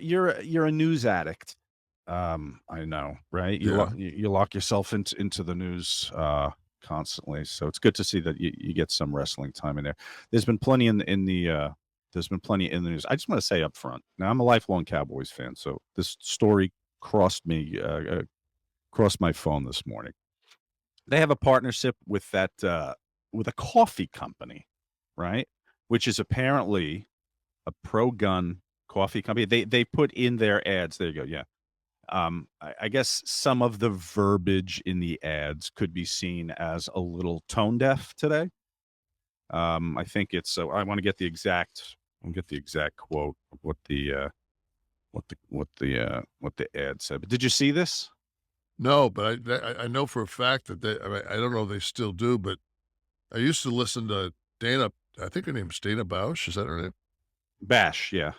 you're a news addict. I know, right? Yeah. You lock yourself into the news constantly. So it's good to see that you get some wrestling time in there. There's been plenty in the there's been plenty in the news. I just want to say up front. Now I'm a lifelong Cowboys fan, so this story crossed my phone this morning. They have a partnership with a coffee company, right? Which is apparently a pro-gun coffee company. They put in their ads. There you go. Yeah. I guess some of the verbiage in the ads could be seen as a little tone deaf today. I think it's so. I want to get the exact. I'll get the exact quote of what the ad said. But did you see this? No, but I know for a fact that I mean, I don't know if they still do, but I used to listen to Dana. I think her name's Dana Bausch. Is that her name? Bash, yeah,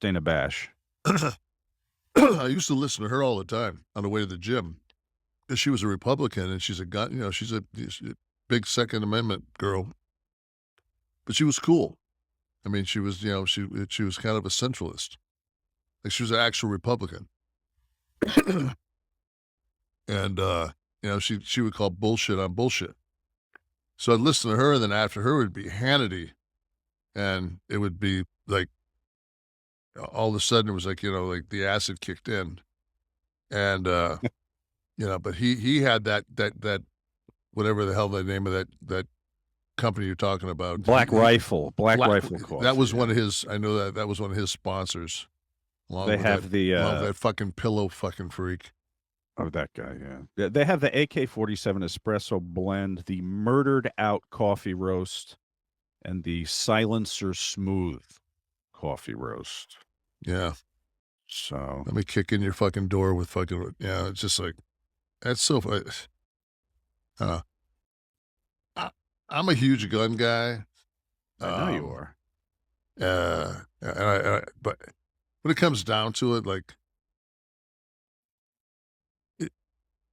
Dana Bash. I used to listen to her all the time on the way to the gym. 'Cause she was a Republican and she's a gun, she's a big Second Amendment girl, but she was cool. I mean, she was, she was kind of a centralist. Like she was an actual Republican. And she would call bullshit on bullshit. So I'd listen to her, and then after her would be Hannity, and it would be like all of a sudden it was like, like the acid kicked in. And but he had that whatever the hell the name of that company you're talking about. Black Black Rifle that Coffee. was Yeah. one of his I know that was one of his sponsors, They have the along with that fucking pillow fucking freak. oh, that guy. Yeah, they have the AK-47 espresso blend, the murdered out coffee roast, and the silencer smooth coffee roast. Yeah. So Let me kick in your fucking door with fucking it's just like that's so uh, I I'm a huge gun guy. I know you Um, are. but when it comes down to it, like it,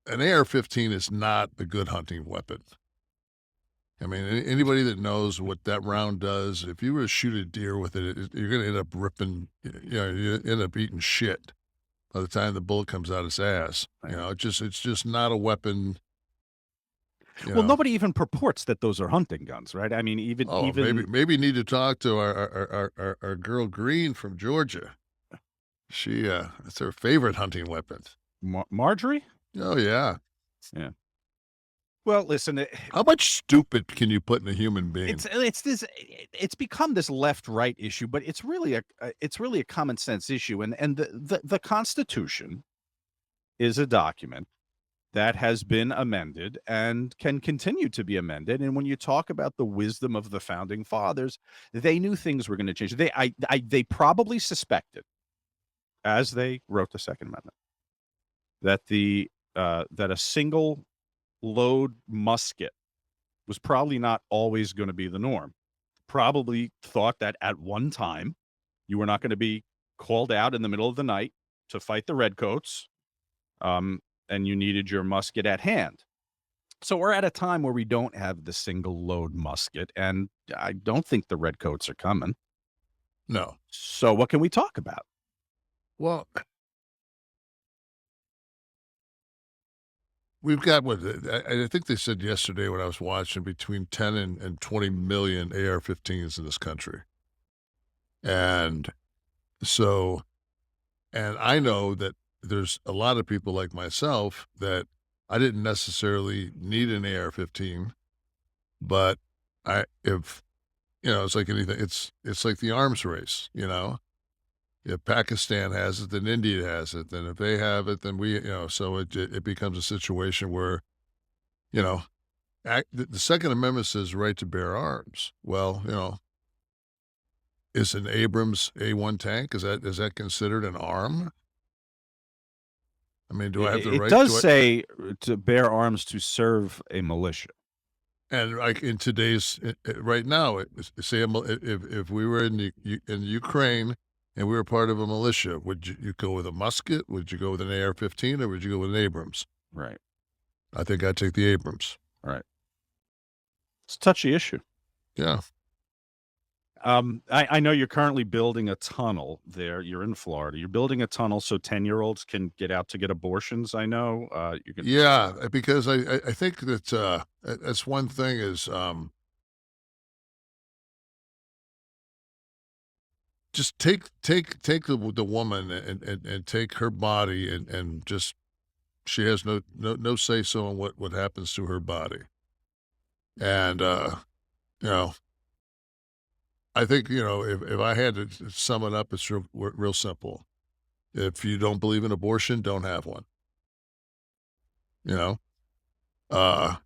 an AR-15 is not a good hunting weapon. I mean, anybody that knows what that round does, if you were to shoot a deer with you're going to end up ripping, you end up eating shit by the time the bullet comes out its ass. Right. It's just not a weapon. You Well, know, nobody even purports that those are hunting guns, right? I mean, oh, even maybe you need to talk to our girl Green from Georgia. She it's her favorite hunting weapon. Marjorie. Oh yeah. Yeah. Well, listen, How much stupid can you put in a human being? it's become this left right issue, but it's really a common sense issue, and the Constitution is a document that has been amended and can continue to be amended. And when you talk about the wisdom of the founding fathers, they knew things were going to change. They probably suspected, as they wrote the Second Amendment, that that a single load musket was probably not always going to be the norm. Probably thought that at one time you were not going to be called out in the middle of the night to fight the redcoats, and you needed your musket at hand. So we're at a time where we don't have the single load musket, and I don't think the redcoats are coming. No. So what can we talk about? Well, we've got what I think they said yesterday when I was watching between 10 and 20 million AR-15s in this country. And so, and I know that there's a lot of people like myself that I didn't necessarily need an AR-15, but if, it's like anything, it's like the arms race, If Pakistan has it, then India has it. Then if they have it, then so it becomes a situation where, you know, the Second Amendment says right to bear arms. Well, is an Abrams A1 tank, is that considered an arm? I mean, do I have the It right? does Do I? say to bear arms to serve a militia. And like in today's right now, say if we were in in Ukraine and we were part of a militia, would you go with a musket? Would you go with an AR-15 or would you go with an Abrams? Right. I think I'd take the Abrams. Right. It's a touchy issue. Yeah. I know you're currently building a tunnel there. You're in Florida. You're building a tunnel so 10-year-olds can get out to get abortions, I know. You can Yeah, because I think that, that's one thing is, just take the woman and take her body and just she has no say so on what happens to her body. And, you know, I think, if I had to sum it up, it's real simple. If you don't believe in abortion, don't have one, you know? Uh,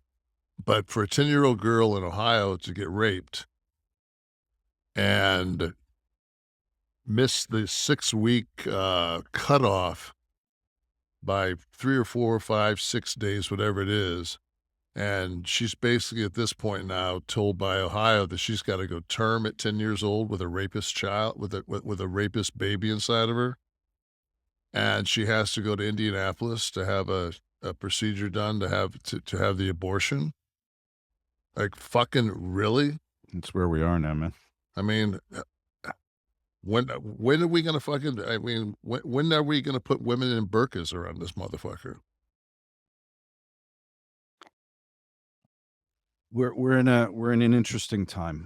but for a 10-year-old girl in Ohio to get raped and miss the 6-week, cutoff by 3 or 4 or 5, 6 days, whatever it is, and she's basically at this point now told by Ohio that she's gotta go term at 10 years old with a rapist child with a rapist baby inside of her, and she has to go to Indianapolis to have a procedure done to have the abortion. Like, fucking really? It's where we are now, man. I mean, when are we gonna fucking I mean, when are we gonna put women in burqas around this motherfucker? We're in an interesting time.